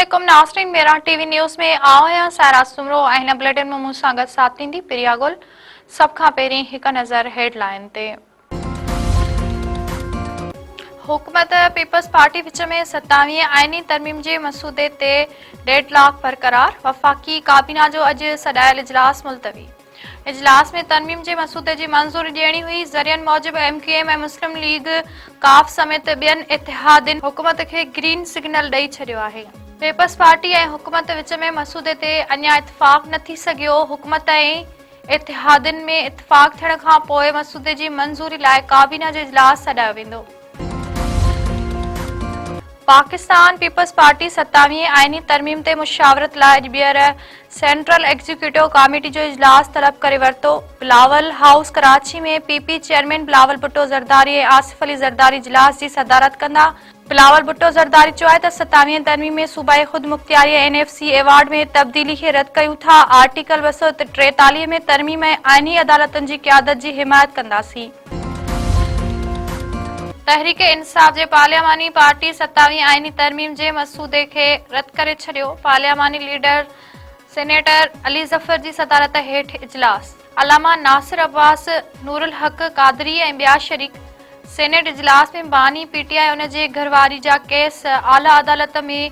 अस्सलामुअलैकुम नाज़रीन, मेरा टीवी न्यूज़ में आया सारा सुमरो ऐं बुलेटिन में मूंसां गॾु साथ ॾींदी प्रिया गुल। सभ खां पहिरीं हिकु नज़र हेडलाइन ते। हुकूमत पीपल्स पार्टी विच में 27 आइनी तरमीम जे मसूदे ते डेडलॉक बरक़रार। वफ़ाक़ी काबीना जो अॼु सॾायल इजलास मुलतवी। इजलास में तरमीम जे मसूदे जी मंज़ूरी ॾियणी हुई। ज़रियनि मूजिब MQM ऐं मुस्लिम लीग काफ समेत ॿियनि इतिहादिन हुकूमत खे ग्रीन सिग्नल ॾेई छॾियो आहे। पीपल्स पार्टी ऐं हुकूमत विच में मसूदे ते अञा इतफ़ाक़ न थी सघियो। हुकूमत ऐं इतिहादिन में इतफ़ाक़ थियण खां पोइ मसूदे जी मंज़ूरी लाइ काबीना जो इजलास सॾायो वेंदो। पाकिस्तान पीपल्स पार्टी 27 आइनी तरमीम ते मुशावरत लाइ ॿीहर सेंट्रल एग्जीक्यूटिव कमेटी जो इजलास तलब करे वरितो। बिलावल हाउस कराची में PP चेयरमैन बिलावल भुट्टो ज़रदारी ऐं आसिफ अली ज़रदारी इजलास जी सदारत कंदा। बिलावल भुट्टो ज़रदारी चयो आहे त 27 तरमीम में सूबाई ख़ुद मुख्तियारी NFC एवार्ड में तब्दीली खे रद्द कयूं था। आर्टिकल 243 में तरमीम ऐं आइनी अदालतनि जी क़यादत जी हिमायत कंदासीं। तहरीक इंसाफ जे पार्लियामानी पार्टी 27 आइनी तरमीम जे मसूदे खे रद्द करे छॾियो। पार्लियामानी लीडर सेनेटर अली ज़फर जी सदारत हेठि इजलास। अलामा नासिर अब्बास, नूरुल हक कादरी ऐं ॿिया शरीक। सेनेट इजलास में बानी PTI उन जे घरवारी जा केस आला अदालत में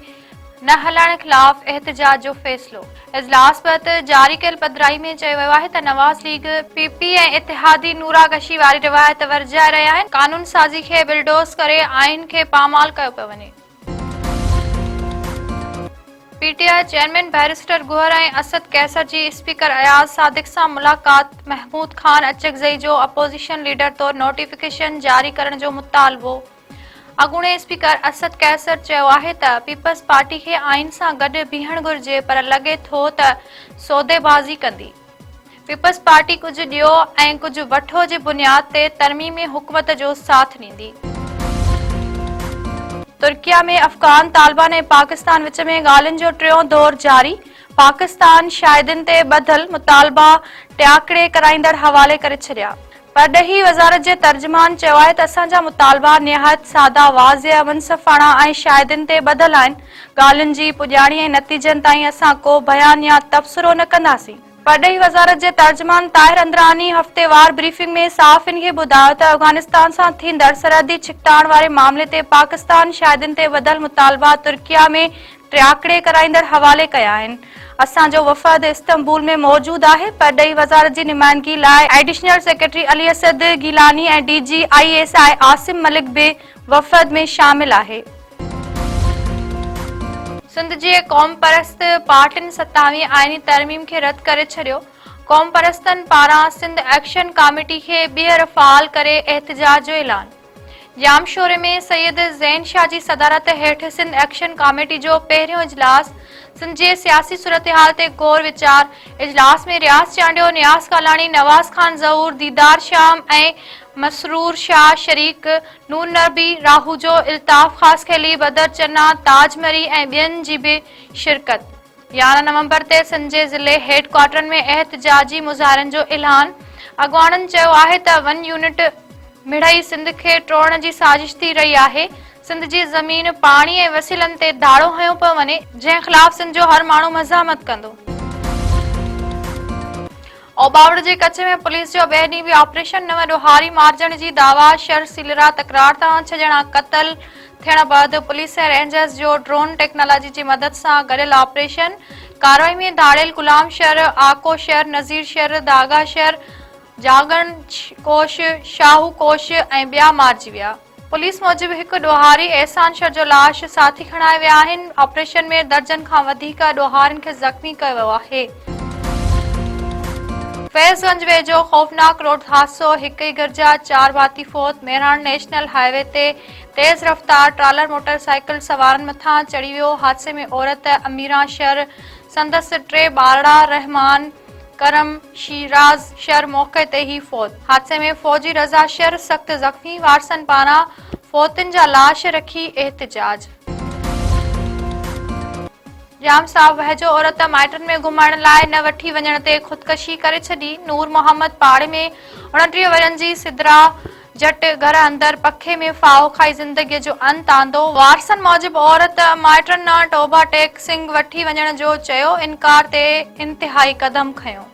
न हलाइण ख़िलाफ़ एहतजाज जो फ़ैसिलो। इजलास बैदि जारी कयल पधिराई में चयो वियो आहे त नवाज़ लीग PP ऐं इतिहादी नूराकशी वारी रिवायत वर्जाए रहिया आहिनि। कानून साज़ी खे बिल्डोज़ करे आइन खे पामाल कयो पियो वञे। PTI चेयरमैन बैरिस्टर गुहर ऐं असद कैसर जी स्पीकर अयाज़ सादिक सां मुलाक़ात। महमूद खान अचकज़ई जो अपोज़िशन लीडर तौरु नोटिफिकेशन जारी करण जो मुतालबो। अॻूणे स्पीकर असद कैसर चयो आहे त पीपल्स पार्टी खे आइन सां गॾु बीहण घुर्जे, पर लॻे थो त सौदेबाज़ी कंदी। पीपल्स पार्टी कुझु ॾियो ऐं कुझु वठो जे बुनियाद ते तरमीम में हुकूमत जो साथ ॾींदी। तुर्किया में अफ़गान तालिबान ऐं पाकिस्तान विच में ॻाल्हियुनि जो टियों दौर जारी। पाकिस्तान शाहिदनि ते ॿधल मुतालबा टियाकड़े कराईंदड़ हवाले करे छॾिया। परॾेही वज़ारत जे तर्जुमान चयो आहे त असांजा मुतालबा निहायत सादा, वाज़िह, मुनसफ़ाणा ऐं शाहिदनि ते ॿधल आहिनि। ॻाल्हियुनि जी पुॼाणी ऐं नतीजनि ताईं असां को बयान या तबसरो न कंदासीं। परॾेही वज़ारत जे तर्जुमान ताहिर अंदरानी हफ़्तेवार ब्रीफिंग में सहाफ़ियुनि खे ॿुधायो त अफ़गानिस्तान सां थींदड़ सरहदी छिकटाण वारे मामले ते पाकिस्तान शाहिदनि ते ॿधल मुतालबा तुर्किया में टियाकड़े कराईंदड़ हवाले कया आहिनि। असांजो वफ़द इस्तंबुल में मौजूदु आहे। परॾेही वज़ारत जी निमाइंदगी लाइ additional secretary Ali Asad Gilani ऐं DG ISI आसिम मलिक बि वफ़द में शामिल आहे। सिंध जे क़ौम परस्त पार्टियुनि 27 आइनी तरमीम खे रद्द करे छॾियो। क़ौम परस्तनि पारां सिंध एक्शन कमेटी खे ॿीहर फ़ाल करे एहतजाज जो ऐलान। जाम शोरे में सैयद ज़ैन शाह जी सदारत हेठि सिंध एक्शन कमेटी जो पहिरियों इजलास। सिंध जे सियासी सूरतहाल ते गौर वीचार। इजलास में रियाज़ चांडियो, नियाज़ कालानी, नवाज़ खान ज़हूर, दीदार शाम ऐं मसरूर शाह शरीक। नूर नबी राहूजो, इल्ताफ़ ख़ास खेली, बदर चन्ना, ताज मरी ऐं ॿियनि जी बि शिरकत। 11 नवंबर ते सिंध जे ज़िले हेड क्वार्टरनि में एहतजाजी मुज़ाहिरनि जो ऐलान। अॻवाननि चयो आहे त 1 यूनिट मिड़ई सिंध खे टोड़ण जी साज़िश थी रही आहे। सिंध जी ज़मीन, पाणी ऐं वसीलनि ते दाड़ो हयो पियो वञे, जंहिं ख़िलाफ़ सिंध जो हर माण्हू मज़ामत कंदो। ओबावड़ जे कच्छ में पुलिस जो ॿिए ॾींहुं बि ऑपरेशन नव ॾोहारी मारजण जी दावा। शर सिलरा तकरार तां 6 ॼणा क़तल थियण बैदि पुलिस ऐं रेंजर्स जो ड्रोन टेक्नोलॉजी जी मदद सां गॾियल ऑपरेशन। कार्रवाई में दाड़ियल गुलाम शहर, आको शहर, नज़ीर शहर, दागा शहर, जागण कोश, शाहू कोश ऐं ॿिया मारिजी विया। पुलिस मूजिबि हिकु ॾोहारी एहसान शर जो लाश साथी खणाए विया आहिनि। ऑपरेशन में दर्जन खां वधीक ॾोहारियुनि खे ज़ख़्मी कयो वियो आहे। फैज़गंज वेझो खौफनाक रोड हादसो। हिक ई घर जा 4 भाती फौत। मेरहान नेशनल हाईवे ते तेज़ रफ़्तार ट्रालर मोटरसाइकिल सवारनि मथां चढ़ी वियो। हादसे में औरत अमीरा शर, संदसि 3 ॿारड़ा रहमान, करम, शिराज शर मौक़े ते ई फौत। हादसे में फौजी रज़ा शर सख़्त ज़ख़्मी। वारसनि पारां फौतुनि जा लाश रखी एहतजाज। जाम साहब वहजो औरत माइटनि में घुमण लाइ न वठी वञण ते ख़ुदकशी करे छॾी। नूर मोहम्मद पाड़े में 29 वरनि जी सिदरा झट घर अंदर पखे में फाओ खाई जिंदगी जो अंत आंदो। वारसन मूजिब औरत माइटनि तौबा टैक्सिंग वठी वञण जो चयो, इनकार ते इंतिहाई कदम खयो।